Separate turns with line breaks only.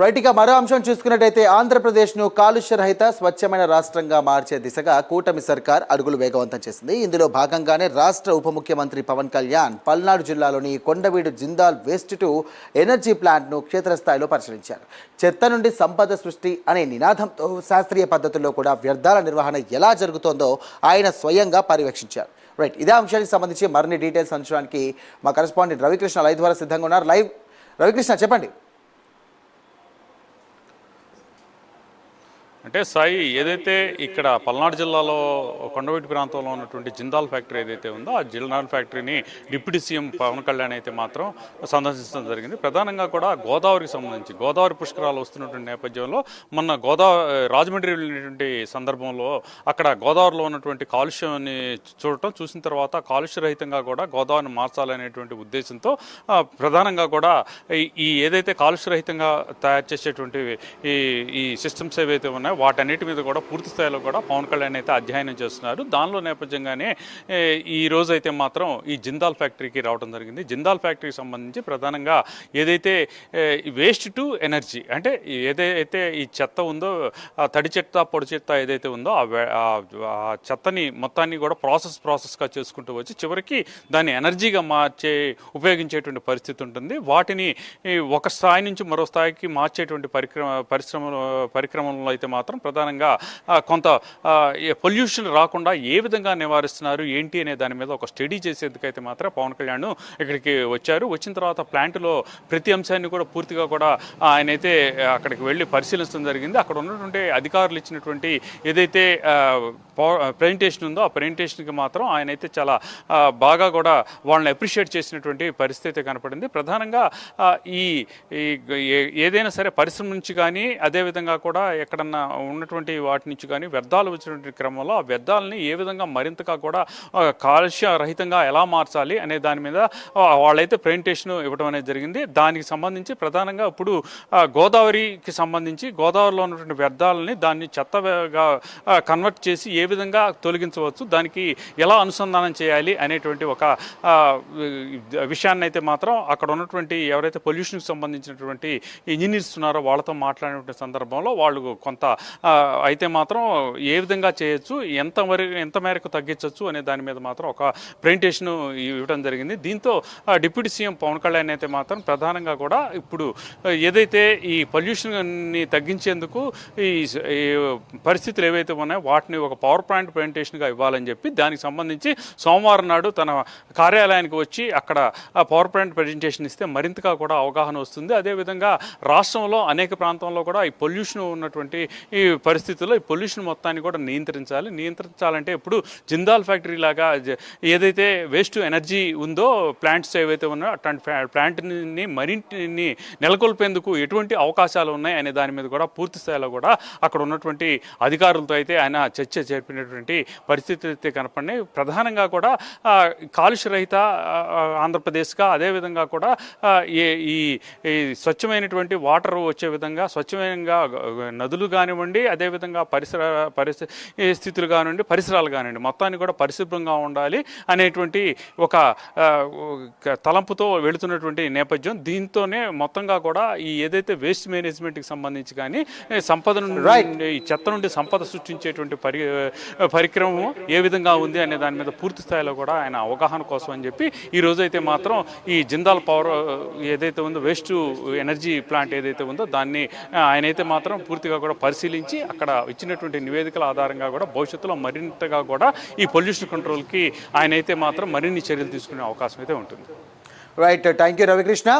Right, ఇక మరో అంశం చూసుకున్నట్టయితే ఆంధ్రప్రదేశ్ను కాలుష్య రహిత స్వచ్ఛమైన రాష్ట్రంగా మార్చే దిశగా కూటమి సర్కార్ అడుగులు వేగవంతం చేసింది. ఇందులో భాగంగానే రాష్ట్ర ఉప ముఖ్యమంత్రి పవన్ కళ్యాణ్ పల్నాడు జిల్లాలోని Kondaveedu Jindal waste to energy ప్లాంట్ను క్షేత్రస్థాయిలో పరిశీలించారు. చెత్త నుండి సంపద సృష్టి అనే నినాదంతో శాస్త్రీయ పద్ధతుల్లో కూడా వ్యర్థాల నిర్వహణ ఎలా జరుగుతోందో ఆయన స్వయంగా పర్యవేక్షించారు. రైట్, ఇదే అంశానికి సంబంధించి మరిన్ని డీటెయిల్స్ అందించడానికి మా కరెస్పాండెంట్ రవికృష్ణ లైవ్ ద్వారా సిద్ధంగా ఉన్నారు. లైవ్ రవికృష్ణ, చెప్పండి.
అంటే సాయి, ఏదైతే ఇక్కడ పల్నాడు జిల్లాలో కొండవీటి ప్రాంతంలో ఉన్నటువంటి జిందాల్ ఫ్యాక్టరీ ఏదైతే ఉందో ఆ జిందాల్ ఫ్యాక్టరీని డిప్యూటీ సీఎం పవన్ కళ్యాణ్ అయితే మాత్రం సందర్శించడం జరిగింది. ప్రధానంగా కూడా గోదావరికి సంబంధించి గోదావరి పుష్కరాలు వస్తున్నటువంటి నేపథ్యంలో మొన్న రాజమండ్రి వెళ్ళినటువంటి సందర్భంలో అక్కడ గోదావరిలో ఉన్నటువంటి కాలుష్యాన్ని చూసిన తర్వాత కాలుష్యరహితంగా కూడా గోదావరిని మార్చాలనేటువంటి ఉద్దేశంతో ప్రధానంగా కూడా ఈ ఏదైతే కాలుష్యరహితంగా తయారు చేసేటువంటి ఈ సిస్టమ్స్ ఏవైతే ఉన్నాయో వాటన్నిటి మీద కూడా పూర్తి స్థాయిలో కూడా పవన్ కళ్యాణ్ అయితే అధ్యయనం చేస్తున్నారు. దానిలో నేపథ్యంగానే ఈ రోజు అయితే మాత్రం ఈ జిందాల్ ఫ్యాక్టరీకి రావడం జరిగింది. జిందాల్ ఫ్యాక్టరీకి సంబంధించి ప్రధానంగా ఏదైతే వేస్ట్ టు ఎనర్జీ, అంటే ఏదైతే ఈ చెత్త ఉందో తడి చెత్త పొడి చెత్త ఏదైతే ఉందో ఆ చెత్తని మొత్తాన్ని కూడా ప్రాసెస్గా చేసుకుంటూ వచ్చి చివరికి దాన్ని ఎనర్జీగా ఉపయోగించేటువంటి పరిస్థితి ఉంటుంది. వాటిని ఒక స్థాయి నుంచి మరో స్థాయికి మార్చేటువంటి పరిక్రమలో అయితే మాత్రం ప్రధానంగా కొంత పొల్యూషన్ రాకుండా ఏ విధంగా నివారిస్తున్నారు ఏంటి అనే దాని మీద ఒక స్టడీ చేసేందుకైతే మాత్రం పవన్ కళ్యాణ్ ఇక్కడికి వచ్చారు. వచ్చిన తర్వాత ప్లాంట్లో ప్రతి అంశాన్ని కూడా పూర్తిగా కూడా ఆయన అయితే అక్కడికి వెళ్ళి పరిశీలించడం జరిగింది. అక్కడ ఉన్నటువంటి అధికారులు ఇచ్చినటువంటి ఏదైతే ప్రజెంటేషన్ ఉందో ఆ ప్రజెంటేషన్కి మాత్రం ఆయన అయితే చాలా బాగా కూడా వాళ్ళని అప్రిషియేట్ చేసినటువంటి పరిస్థితి కనపడింది. ప్రధానంగా ఈ ఏదైనా సరే పరిశ్రమ నుంచి కానీ అదేవిధంగా కూడా ఎక్కడన్నా ఉన్నటువంటి వాటి నుంచి కానీ వ్యర్థాలు వచ్చినటువంటి క్రమంలో ఆ వ్యర్థాలని ఏ విధంగా మరింతగా కూడా కాలుష్య రహితంగా ఎలా మార్చాలి అనే దాని మీద వాళ్ళైతే ప్రెజెంటేషన్ ఇవ్వడం అనేది జరిగింది. దానికి సంబంధించి ప్రధానంగా ఇప్పుడు గోదావరికి సంబంధించి గోదావరిలో ఉన్నటువంటి వ్యర్థాలని దాన్ని చెత్తగా కన్వర్ట్ చేసి ఏ విధంగా తొలగించవచ్చు, దానికి ఎలా అనుసంధానం చేయాలి అనేటువంటి ఒక విషయాన్ని అయితే మాత్రం అక్కడ ఉన్నటువంటి ఎవరైతే పొల్యూషన్కి సంబంధించినటువంటి ఇంజనీర్స్ ఉన్నారో వాళ్ళతో మాట్లాడినటువంటి సందర్భంలో వాళ్ళు కొంత అయితే మాత్రం ఏ విధంగా చేయొచ్చు, ఎంత మేరకు తగ్గించవచ్చు అనే దాని మీద మాత్రం ఒక ప్రెజెంటేషన్ ఇవ్వడం జరిగింది. దీంతో డిప్యూటీ సీఎం పవన్ కళ్యాణ్ అయితే మాత్రం ప్రధానంగా కూడా ఇప్పుడు ఏదైతే ఈ పొల్యూషన్ని తగ్గించేందుకు ఈ పరిస్థితులు ఏవైతే ఉన్నాయో వాటిని ఒక పవర్ పాయింట్ ప్రెజెంటేషన్గా ఇవ్వాలని చెప్పి దానికి సంబంధించి సోమవారం నాడు తన కార్యాలయానికి వచ్చి అక్కడ పవర్ పాయింట్ ప్రెజెంటేషన్ ఇస్తే మరింతగా కూడా అవగాహన వస్తుంది. అదేవిధంగా రాష్ట్రంలో అనేక ప్రాంతంలో కూడా ఈ పొల్యూషన్ ఉన్నటువంటి ఈ పరిస్థితుల్లో ఈ పొల్యూషన్ మొత్తాన్ని కూడా నియంత్రించాలంటే ఇప్పుడు జిందాల్ ఫ్యాక్టరీ లాగా ఏదైతే వేస్ట్ ఎనర్జీ ఉందో ప్లాంట్స్ ఏవైతే ఉన్నాయో అట్లాంటి ప్లాంట్ని మరింటిని నెలకొల్పేందుకు ఎటువంటి అవకాశాలు ఉన్నాయి అనే దాని మీద కూడా పూర్తి స్థాయిలో కూడా అక్కడ ఉన్నటువంటి అధికారులతో అయితే ఆయన చర్చ జరిపినటువంటి పరిస్థితి అయితే కనపడినాయి. ప్రధానంగా కూడా కాలుష్యరహిత ఆంధ్రప్రదేశ్గా అదేవిధంగా కూడా ఈ స్వచ్ఛమైనటువంటి వాటర్ వచ్చే విధంగా స్వచ్ఛమైనగా నదులు కానివ్వండి, అదేవిధంగా పరిస్థితులు కానివ్వండి, పరిసరాలు కానివ్వండి మొత్తాన్ని కూడా పరిశుభ్రంగా ఉండాలి అనేటువంటి ఒక తలంపుతో వెళుతున్నటువంటి నేపథ్యం. దీంతోనే మొత్తంగా కూడా ఈ ఏదైతే వేస్ట్ మేనేజ్మెంట్కి సంబంధించి కానీ సంపద నుండి ఈ చెత్త నుండి సంపద సృష్టించేటువంటి పరిక్రమం ఏ విధంగా ఉంది అనే దాని మీద పూర్తి స్థాయిలో కూడా ఆయన అవగాహన కోసం అని చెప్పి ఈ రోజైతే మాత్రం ఈ జిందాల్ పవర్ ఏదైతే ఉందో వేస్ట్ ఎనర్జీ ప్లాంట్ ఏదైతే ఉందో దాన్ని ఆయనైతే మాత్రం పూర్తిగా కూడా పరిశీలించి అక్కడ ఇచ్చినటువంటి నివేదికల ఆధారంగా కూడా భవిష్యత్తులో మరింతగా కూడా ఈ పొల్యూషన్ కంట్రోల్కి ఆయనైతే మాత్రం మరిన్ని చర్యలు తీసుకునే అవకాశం అయితే ఉంటుంది.
Right, thank you Ravikrishna.